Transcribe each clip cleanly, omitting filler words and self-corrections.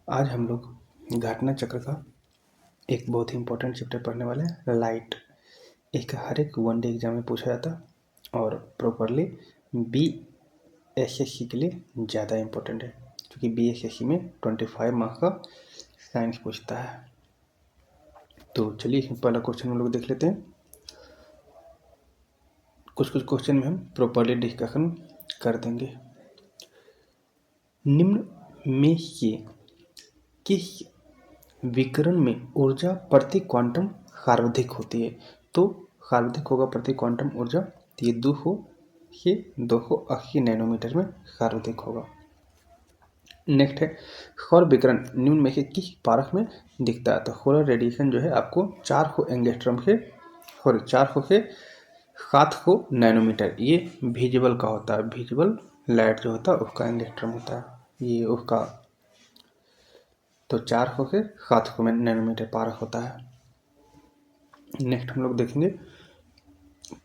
आज हम लोग घटना चक्र का एक बहुत ही इम्पोर्टेंट चैप्टर पढ़ने वाले हैं, लाइट। एक हर एक वनडे एग्जाम में पूछा जाता है और प्रॉपरली BSSC के लिए ज़्यादा इम्पोर्टेंट है, क्योंकि BSSC में 25 मार्क्स का साइंस पूछता है। तो चलिए पहला क्वेश्चन हम लोग देख लेते हैं। कुछ क्वेश्चन में हम प्रॉपरली डिस्कशन कर देंगे। निम्न में से किस विकिरण में ऊर्जा प्रति क्वांटम सर्वाधिक होती है? तो सर्वाधिक होगा प्रति क्वांटम ऊर्जा, तो ये 280 नैनोमीटर में सर्वाधिक होगा। नेक्स्ट है, सौर विकिरण निम्न में से किस पारक में दिखता है? तो सोलर रेडिएशन जो है आपको 400 एंगस्ट्रॉम से 400 से 700 नैनोमीटर ये विजिबल का होता है। विजिबल लाइट जो होता है उसका एंगस्ट्रॉम होता है, ये उसका। तो 400 से 700 नैनोमीटर पारक होता है। नेक्स्ट हम लोग देखेंगे,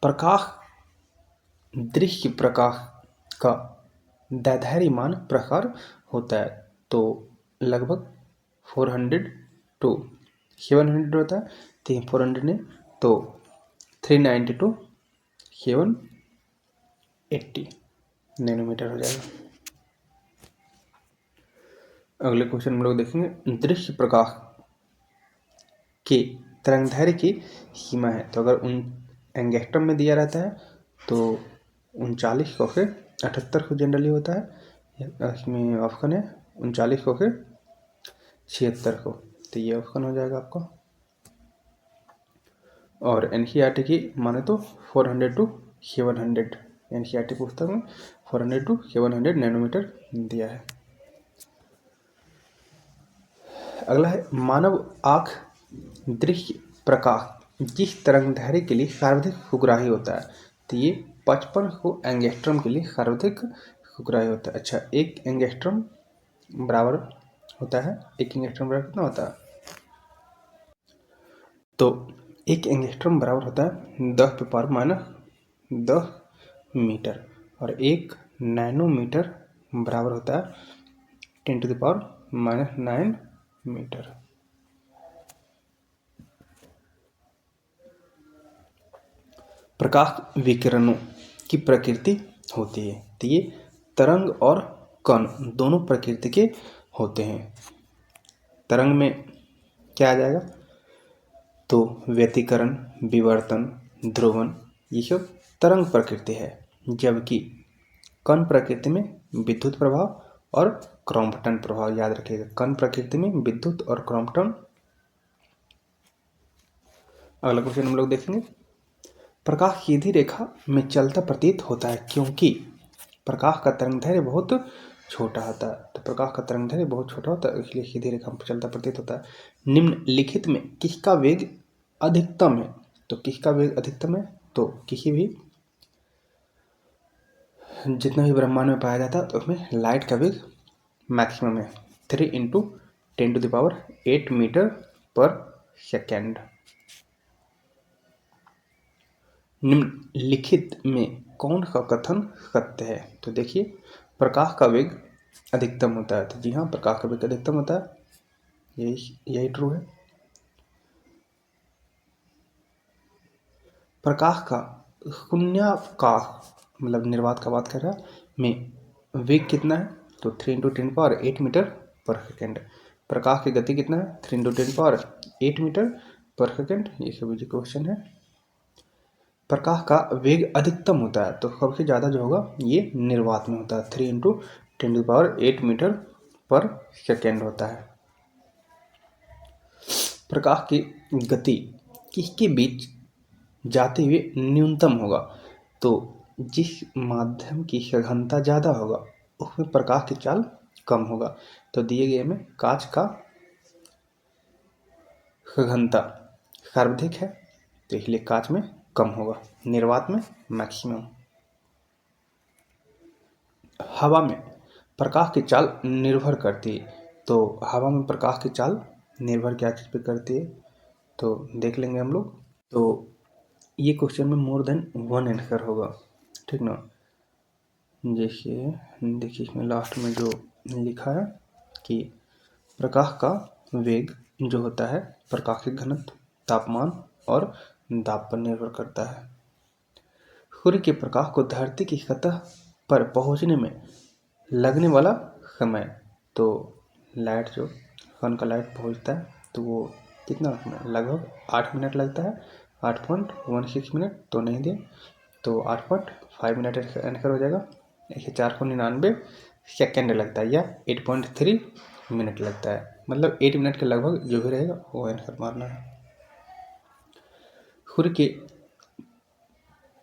प्रकाश दृश्य प्रकाश का दैर्घ्यमान प्रखर होता है। तो लगभग 400 टू 700 होता है, तो 400 ने तो 390 टू 780 नैनोमीटर हो जाएगा। अगले क्वेश्चन हम लोग देखेंगे, दृश्य प्रकाश के तरंगदैर्घ्य की सीमा है। तो अगर एंगस्ट्रॉम में दिया रहता है तो 3900 से 7800 जनरली होता है। इसमें ऑप्शन है 3900 से 7600, तो ये ऑप्शन हो जाएगा आपका। और NCERT की माने तो 400 टू 700, NCERT पुस्तक में 400 टू 700 नैनोमीटर दिया है। अगला है, मानव आँख दृश्य प्रकाश जिस तरंगदैर्घ्य के लिए सर्वाधिक सुग्राही होता है, तो ये 5500 एंगस्ट्रॉम के लिए सर्वाधिक सुग्राही होता है। अच्छा, एक एंगस्ट्रॉम बराबर होता है, एक एंगस्ट्रॉम बराबर कितना होता है? तो एक एंगस्ट्रॉम बराबर होता है 10⁻⁻10 मीटर, और एक नैनोमीटर बराबर होता है 10⁻⁹ मीटर। प्रकाश विकिरणों की प्रकृति होती है, तो ये तरंग और कण दोनों प्रकृति के होते हैं। तरंग में क्या आ जाएगा? तो व्यतिकरण, विवर्तन, ध्रुवन, ये सब तरंग प्रकृति है। जबकि कण प्रकृति में विद्युत प्रभाव और क्रॉम्पटन प्रभाव याद रखिएगा। कण प्रकृति में विद्युत और क्रॉम्पटन। अगला क्वेश्चन हम लोग देखेंगे, प्रकाश सीधी रेखा में चलता प्रतीत होता है क्योंकि प्रकाश का तरंगदैर्घ्य बहुत छोटा होता है। तो प्रकाश का तरंगदैर्घ्य बहुत छोटा होता है, इसलिए सीधी रेखा में चलता प्रतीत होता है। निम्नलिखित में किसका वेग अधिकतम है? तो किसका वेग अधिकतम है? तो किसी भी जितना भी ब्रह्मांड में पाया जाता है तो उसमें लाइट का वेग मैक्सिमम है 3 × 10⁸ मीटर पर सेकेंड। निम्नलिखित में कौन सा कथन सत्य है? तो देखिए, प्रकाश का वेग अधिकतम होता है, तो जी हाँ, प्रकाश का वेग अधिकतम होता है, यही ट्रू है। प्रकाश का शून्यावकाश मतलब निर्वात का बात कर रहा है में वेग कितना है? तो 3 × 10⁸ मीटर पर सेकेंड। प्रकाश की गति कितना है? 3 × 10⁸ मीटर पर सेकेंड। ये सभी क्वेश्चन है। प्रकाश का वेग अधिकतम होता है, तो सबसे ज़्यादा जो होगा ये निर्वात में होता है, 3 × 10⁸ मीटर पर सेकेंड होता है। प्रकाश की गति किसके बीच जाते हुए न्यूनतम होगा? तो जिस माध्यम की सघनता ज़्यादा होगा उसमें प्रकाश की चाल कम होगा। तो दिए गए में कांच का सघनता सर्वाधिक है, तो इसलिए कांच में कम होगा, निर्वात में मैक्सिमम। हवा में प्रकाश की चाल निर्भर करती है, तो हवा में प्रकाश की चाल निर्भर क्या चीज़ पे करती है? तो देख लेंगे हम लोग। तो ये क्वेश्चन में मोर देन वन आंसर होगा, ठीक ना। जैसे देखिए इसमें लास्ट में जो लिखा है कि प्रकाश का वेग जो होता है प्रकाश के घनत्व, तापमान और दाब पर निर्भर करता है। सूर्य के प्रकाश को धरती की सतह पर पहुंचने में लगने वाला समय, तो लाइट जो सन का लाइट पहुंचता है तो वो कितना लगभग 8 मिनट लगता है, 8.16 मिनट तो नहीं दे तो 8.5 मिनट आंसर हो जाएगा। 499 सेकेंड लगता है या 8.3 मिनट लगता है, मतलब 8 मिनट के लगभग जो भी रहेगा वो आंसर मारना है। सूर्य के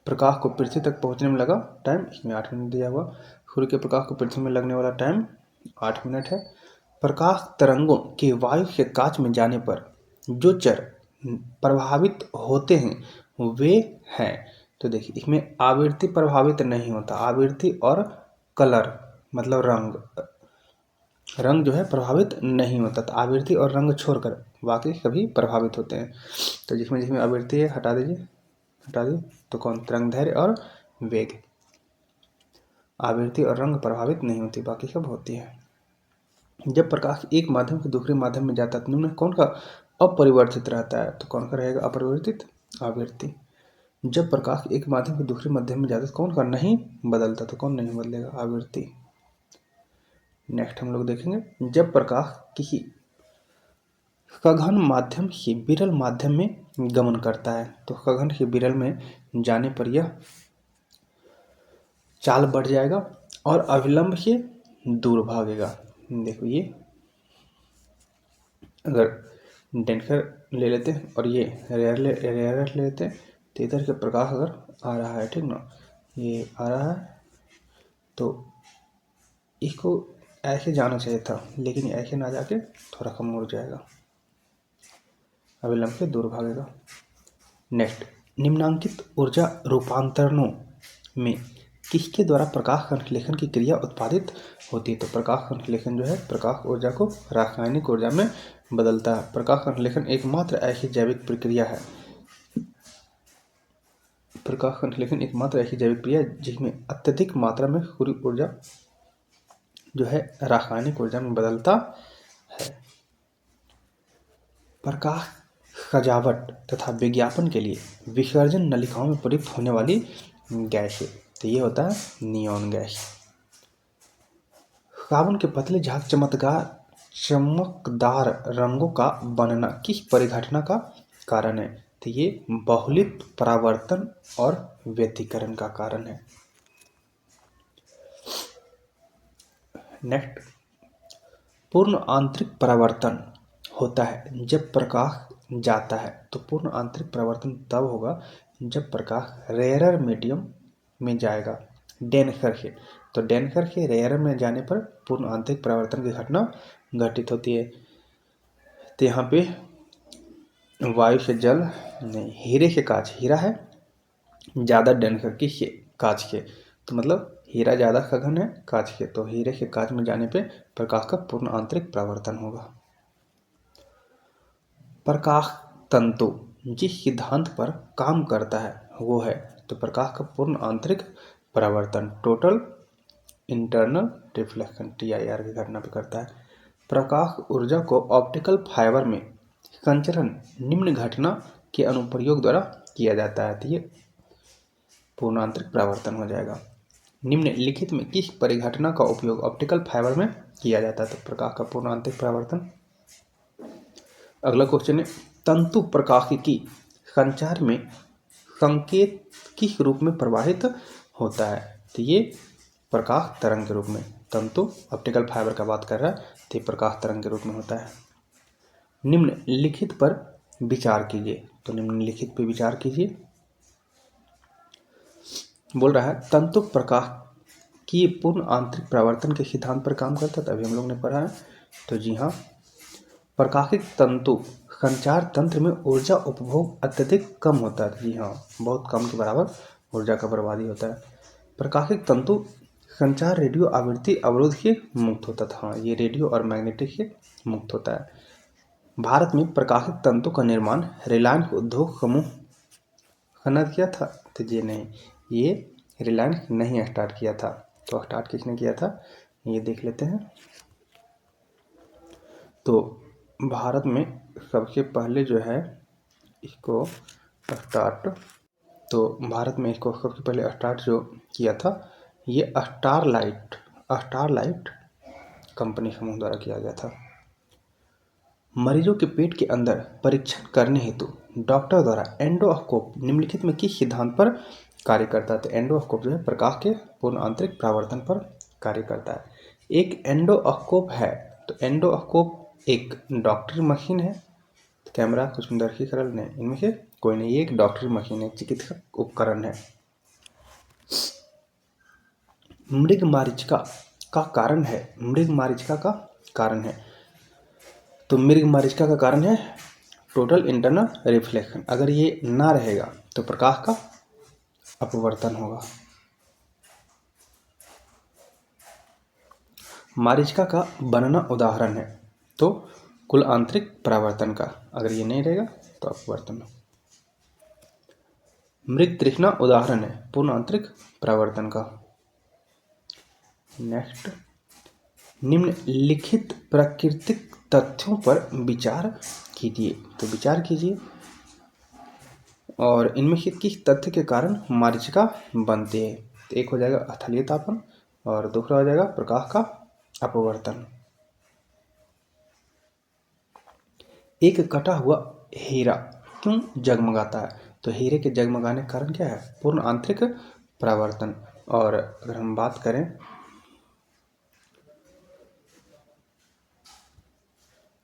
प्रकाश को पृथ्वी तक पहुंचने में लगा टाइम, इसमें 8 मिनट दिया हुआ। सूर्य के प्रकाश को पृथ्वी में लगने वाला टाइम 8 मिनट है। प्रकाश तरंगों के वायु से कांच में जाने पर जो चर प्रभावित होते हैं वे हैं, तो देखिए इसमें आवृत्ति प्रभावित नहीं होता, आवृत्ति और कलर मतलब रंग जो है प्रभावित नहीं होता, तो आवृत्ति और रंग छोड़कर बाकी सभी प्रभावित होते हैं। तो जिसमें आवृत्ति है हटा दीजिए, तो कौन, तरंगदैर्घ्य और वेग। आवृत्ति और रंग प्रभावित नहीं होती, बाकी सब होती है। जब प्रकाश एक माध्यम से दूसरे माध्यम में जाता है तो निम्न कौन का अपरिवर्तित रहता है, तो कौन का रहेगा अपरिवर्तित, आवृत्ति। जब प्रकाश एक माध्यम से दूसरे माध्यम में जाता है तो कौन का नहीं बदलता, तो कौन नहीं बदलेगा, आवृत्ति। नेक्स्ट हम लोग देखेंगे, जब प्रकाश किसी सघन माध्यम से विरल माध्यम में गमन करता है तो सघन से विरल में जाने पर यह चाल बढ़ जाएगा और अविलंब से दूर भागेगा। देखो ये अगर डेंकर ले लेते हैं और ये रेयर ले लेते हैं तो इधर के प्रकाश अगर आ रहा है, ठीक ना, ये आ रहा है तो इसको ऐसे जाना चाहिए था, लेकिन ऐसे ना जाके थोड़ा कम मुड़ जाएगा, अविलंब से दूर भागेगा। नेक्स्ट, निम्नांकित ऊर्जा रूपांतरणों में किसके द्वारा प्रकाश संश्लेषण की क्रिया उत्पादित होती है, तो प्रकाश संश्लेषण जो है प्रकाश ऊर्जा को रासायनिक ऊर्जा में बदलता है। प्रकाश संश्लेषण एकमात्र ऐसी जैविक प्रक्रिया है, प्रकाश संश्लेषण एकमात्र ऐसी जैविक क्रिया जिसमें अत्यधिक मात्रा में सूर्य ऊर्जा जो है रासायनिक ऊर्जा में बदलता है। प्रकाश सजावट तथा विज्ञापन के लिए विसर्जन नलिकाओं में प्रयुक्त होने वाली गैस है, तो ये होता है नियॉन गैस। साबुन के पतले झाग चमकदार रंगों का बनना किस परिघटना का कारण है, तो ये बहुलित परावर्तन और व्यतिकरण का कारण है। नेक्स्ट, पूर्ण आंतरिक परावर्तन होता है जब प्रकाश जाता है, तो पूर्ण आंतरिक परावर्तन तब होगा जब प्रकाश रेयरर मीडियम में जाएगा डेंसर से, तो डेंसर से रेयरर में जाने पर पूर्ण आंतरिक परावर्तन की घटना घटित होती है। तो यहाँ पे वायु से जल नहीं, हीरे से कांच, हीरा है ज़्यादा डेंसर की कांच के, तो मतलब हीरा ज़्यादा सघन है कांच के, तो हीरे के कांच में जाने पे प्रकाश का पूर्ण आंतरिक परावर्तन होगा। प्रकाश तंतु जिस सिद्धांत पर काम करता है वो है, तो प्रकाश का पूर्ण आंतरिक परावर्तन टोटल इंटरनल रिफ्लेक्शन TIR की घटना पर करता है। प्रकाश ऊर्जा को ऑप्टिकल फाइबर में संचरण निम्न घटना के अनुप्रयोग द्वारा किया जाता है, तो ये पूर्ण आंतरिक परावर्तन हो जाएगा। निम्नलिखित में किस परिघटना का उपयोग ऑप्टिकल फाइबर में किया जाता है, तो प्रकाश का पूर्ण आंतरिक परावर्तन। अगला क्वेश्चन है, तंतु प्रकाशिकी संचार में संकेत किस रूप में प्रवाहित होता है, तो ये प्रकाश तरंग के रूप में। तंतु ऑप्टिकल फाइबर का बात कर रहा है तो प्रकाश तरंग के रूप में होता है। निम्नलिखित पर विचार कीजिए, तो निम्नलिखित पर विचार कीजिए। बोल रहा है तंतु प्रकाश की पूर्ण आंतरिक परावर्तन के सिद्धांत पर काम करता है, अभी हम लोग ने पढ़ा है। तो जी हाँ, प्रकाशिक तंतु संचार तंत्र में ऊर्जा उपभोग अत्यधिक कम होता है, जी हाँ, बहुत कम के बराबर ऊर्जा का बर्बादी होता है। प्रकाशिक तंतु संचार रेडियो आवृत्ति अवरोध से मुक्त होता था, हाँ, ये रेडियो और मैग्नेटिक से मुक्त होता है। भारत में प्रकाशिक तंतु का निर्माण रिलायंस उद्योग समूह ने किया था, तो जी नहीं, ये रिलायंस नहीं स्टार्ट किया था। तो स्टार्ट किसने किया था ये देख लेते हैं। तो भारत में सबसे पहले जो है इसको स्टार्ट जो किया था ये स्टारलाइट कंपनी समूह द्वारा किया गया था। मरीजों के पेट के अंदर परीक्षण करने हेतु डॉक्टर द्वारा एंडोस्कोप निम्नलिखित में किस सिद्धांत पर कार्य करता है? तो एंडोस्कोप जो है प्रकाश के पूर्ण आंतरिक परावर्तन पर कार्य करता है। एक एंडोस्कोप है, तो एंडोस्कोप एक डॉक्टरी मशीन है। कैमरा कुछ सूक्ष्मदर्शी सरल नहीं, इनमें से कोई नहीं, ये एक डॉक्टरी मशीन है, चिकित्सक उपकरण है। मृगमरीचिका का कारण है, तो मृगमरीचिका का कारण है टोटल इंटरनल रिफ्लेक्शन। अगर ये ना रहेगा तो प्रकाश का अपवर्तन होगा। मरीचिका का बनना उदाहरण है, तो कुल आंतरिक परावर्तन का। अगर ये नहीं रहेगा तो अपवर्तन। मृग तृष्णा उदाहरण है पूर्ण आंतरिक परावर्तन का। नेक्स्ट, निम्नलिखित प्राकृतिक तथ्यों पर विचार कीजिए। तो विचार कीजिए और इनमें से किस तथ्य के कारण मरीचिका बनती है? तो एक हो जाएगा स्थलीय तापन और दूसरा हो जाएगा प्रकाश का अपवर्तन। एक कटा हुआ हीरा क्यों जगमगाता है? तो हीरे के जगमगाने का कारण क्या है? पूर्ण आंतरिक परावर्तन। और अगर हम बात करें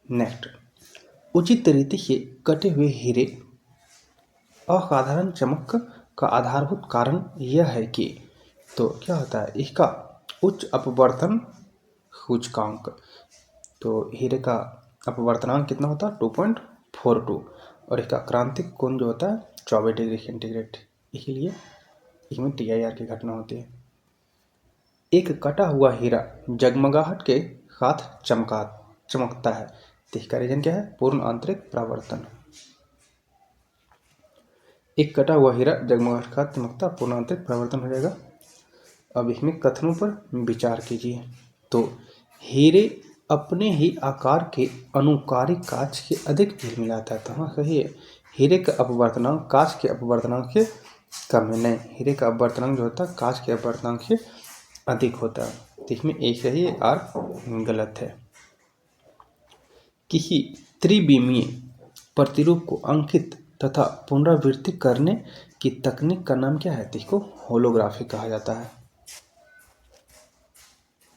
नेक्स्ट, उचित रीति से कटे हुए हीरे असाधारण चमक का आधारभूत कारण यह है कि, तो क्या होता है इसका उच्च अपवर्तन सूचकांक। तो हीरे का अपवर्तनांक कितना होता है? 2.42 और इसका क्रांतिक कोण जो होता है 24 डिग्री सेंटीग्रेड। इसीलिए इसमें TIR की घटना होती है। एक कटा हुआ हीरा जगमगाहट के साथ चमकता है, तो इसका रीजन क्या है? पूर्ण आंतरिक परावर्तन। एक कटा हुआ हीरा जगमगाहट के साथ चमकता, पूर्ण आंतरिक परावर्तन हो जाएगा। अब इसमें कथनों पर विचार कीजिए। तो हीरे अपने ही आकार के अनुकारी कांच के अधिक झिलमिलाता है, तो हाँ सही है। हीरे का अपवर्तनांक कांच के अपवर्तनांक से कम है। नहीं, हीरे का अपवर्तनांक जो होता है कांच के अपवर्तनांक से अधिक होता है। तो इसमें एक सही है, आर गलत है। किसी त्रिविमीय प्रतिरूप को अंकित तथा पुनरावृत्ति करने की तकनीक का नाम क्या है? तो इसको होलोग्राफी कहा जाता है।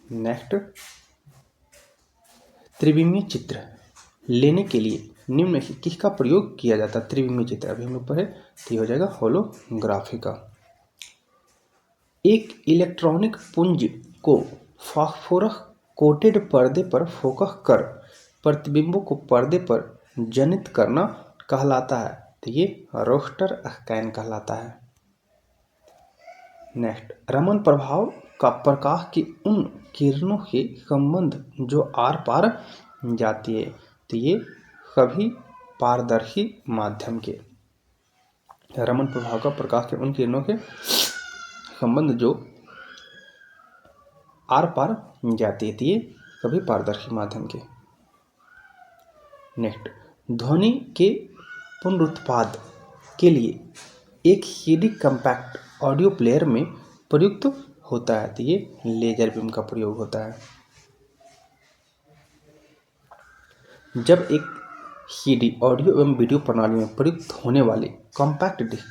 नेक्स्ट, त्रिविमीय चित्र लेने के लिए निम्न में से किसका प्रयोग किया जाता है? त्रिविमीय चित्र अभी हम लोग पढ़े, तो ये हो जाएगा होलोग्राफी का। एक इलेक्ट्रॉनिक पुंज को फास्फोरस कोटेड पर्दे पर फोकस कर प्रतिबिंबों को पर्दे पर जनित करना कहलाता है, तो ये रोस्टर स्कैन कहलाता है। नेक्स्ट, रमन प्रभाव का प्रकाश की उन किरणों से संबंध जो आर पार जाती है, तो ये सभी पारदर्शी माध्यम के। रमन प्रभाव का प्रकाश के उन किरणों के संबंध जो आर पार जाती है, तो ये सभी पारदर्शी माध्यम के। नेक्स्ट, ध्वनि के पुनरुत्पाद के लिए एक CD कम्पैक्ट ऑडियो प्लेयर में प्रयुक्त होता है, तो ये लेजर बीम का प्रयोग होता है। जब एक CD ऑडियो एवं वीडियो प्रणाली में प्रयुक्त होने वाली कॉम्पैक्ट डिस्क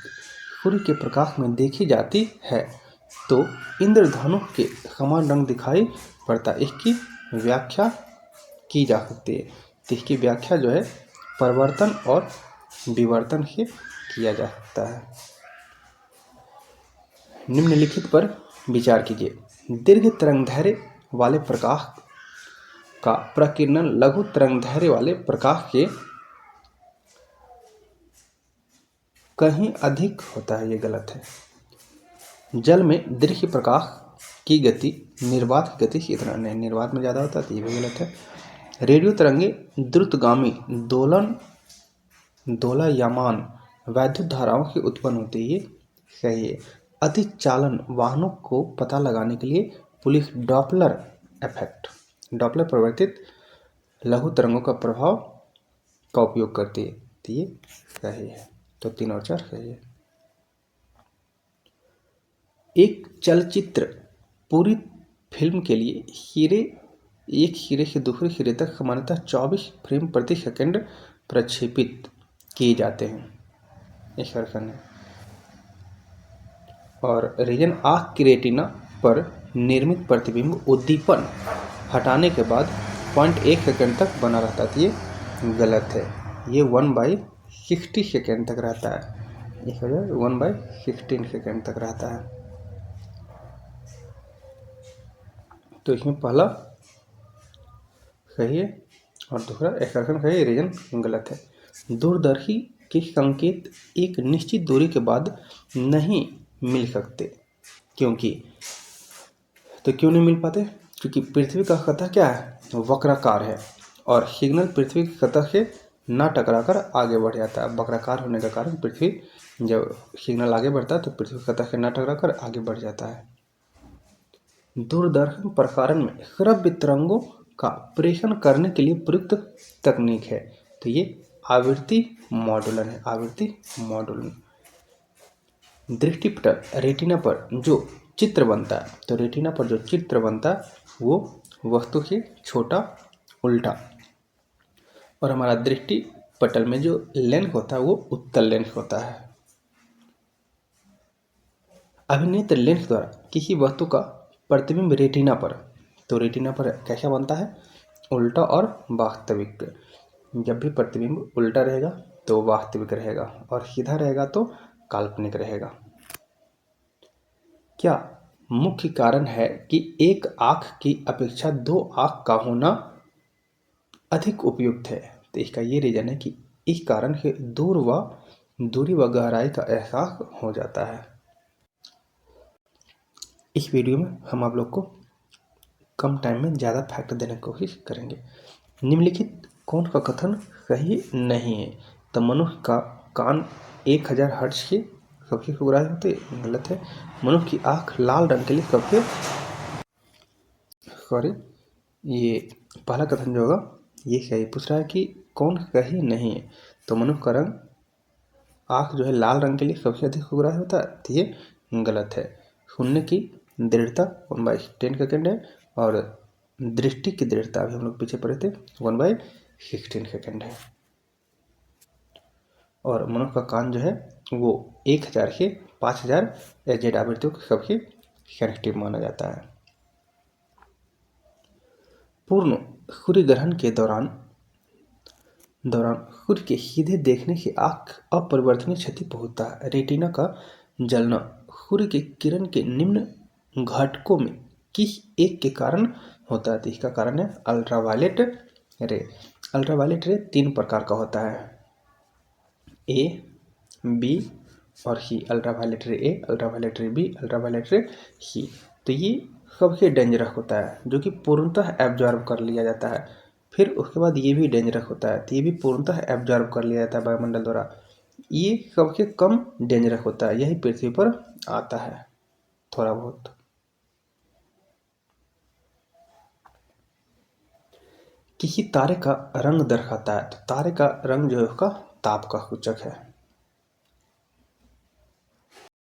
सूर्य के प्रकाश में देखी जाती है तो इंद्रधनुष के समान रंग दिखाई पड़ता है। इसकी व्याख्या की जा सकती है, तो इसकी व्याख्या जो है परिवर्तन और विवर्तन से किया जा सकता है। निम्नलिखित पर विचार कीजिए। दीर्घ तरंगदैर्घ्य वाले प्रकाश का प्रकीर्णन लघु तरंगदैर्घ्य वाले प्रकाश के कहीं अधिक होता है, ये गलत है। जल में दृश्य प्रकाश की गति निर्वात की गति से इतना नहीं, निर्वात में ज़्यादा होता है, तो ये भी गलत है। रेडियो तरंगे द्रुतगामी दोलायमान वैद्युत धाराओं की उत्पन्न होती है, ये सही है। अधिक चालन वाहनों को पता लगाने के लिए पुलिस डॉपलर परिवर्तित लघु तरंगों का प्रभाव का उपयोग करती है। तो ये सही है। तो 3 और 4 सही है। एक चलचित्र पूरी फिल्म के लिए एक हीरे से दूसरे हीरे तक सामान्यतः 24 फ्रेम प्रति सेकंड प्रक्षेपित किए जाते हैं। इस प्रकार है। और रीजन आँख की रेटिना पर निर्मित प्रतिबिंब उद्दीपन हटाने के बाद 0.1 सेकंड तक बना रहता है। ये गलत है। ये 1/60 सेकंड तक रहता है। इस वजह 1/16 सेकंड तक रहता है। तो इसमें पहला सही है और दूसरा एक्सप्रेशन सही है, रीजन गलत है। दूरदर्शी के संकेत एक निश्चित दूरी के बाद नहीं मिल सकते क्योंकि क्यों नहीं मिल पाते? क्योंकि पृथ्वी का सतह क्या है? वक्राकार है और सिग्नल पृथ्वी की सतह से ना टकराकर आगे बढ़ जाता है। वक्राकार होने का कारण पृथ्वी जब सिग्नल आगे बढ़ता है तो पृथ्वी की सतह से ना टकराकर आगे बढ़ जाता है। दूरदर्शन प्रसारण में श्रव्य तरंगों का प्रेषण करने के लिए प्रयुक्त तकनीक है। तो ये आवृत्ति मॉड्यूलन है। आवृत्ति मॉड्यूलन। दृष्टिपटल रेटिना पर जो चित्र बनता है, तो रेटिना पर जो चित्र बनता है वो वस्तु से छोटा उल्टा, और हमारा दृष्टिपटल में जो लेंस होता है वो उत्तल लेंस होता है। अभिनेत्र लेंस द्वारा किसी वस्तु का प्रतिबिंब रेटिना पर, तो रेटिना पर कैसा बनता है? उल्टा और वास्तविक। जब भी प्रतिबिंब उल्टा रहेगा तो वास्तविक रहेगा और सीधा रहेगा तो काल्पनिक रहेगा। क्या मुख्य कारण है कि एक आँख की अपेक्षा 2 आँख का होना अधिक उपयुक्त है? तो इसका ये रीजन है कि इस कारण से दूरी व गहराई का एहसास हो जाता है। इस वीडियो में हम आप लोग को कम टाइम में ज़्यादा फैक्ट देने की कोशिश करेंगे। निम्नलिखित कौन सा कथन सही नहीं है? तो मनुष्य का कान 1000 हर्ट्ज के सबसे खुगराए होते, गलत है। मनुष्य की आँख लाल रंग के लिए ये पहला कथन जो होगा ये सही। पूछ रहा है कि कौन सही नहीं है? तो मनुष्य का रंग आँख जो है लाल रंग के लिए सबसे अधिक खुगराए होता है। तो ये गलत है। सुनने की दृढ़ता 1/10 सेकेंड है और दृष्टि की दृढ़ता अभी हम लोग पीछे पढ़े थे 1/16 सेकेंड है। और मनुष्य का कान जो है वो 1000 से 5000 एजेड आवृत्तियों के सबसे सेंसिटिव माना जाता है। पूर्ण सूर्य ग्रहण के दौरान सूर्य के सीधे देखने से आँख अपरिवर्तनीय क्षति पहुंचता है। रेटिना का जलना सूर्य के किरण के निम्न घटकों में किस एक के कारण होता है? तो इसका कारण है अल्ट्रावायलेट रे। अल्ट्रावायलेट रे 3 प्रकार का होता है, ए, बी और सी। अल्ट्रावायलेट रे ए, अल्ट्रावायलेट रे बी, अल्ट्रावायलेट रे सी। तो ये सबसे डेंजरस होता है जो कि पूर्णतः एब्जॉर्ब कर लिया जाता है। फिर उसके बाद ये भी डेंजरस होता है, तो ये भी पूर्णतः एब्जॉर्ब कर लिया जाता है वायुमंडल द्वारा। ये सबसे कम डेंजरस होता है, यही पृथ्वी पर आता है थोड़ा बहुत। किसी तारे का रंग दर्शाता है, तो तारे का रंग जो है उसका ताप का सूचक है।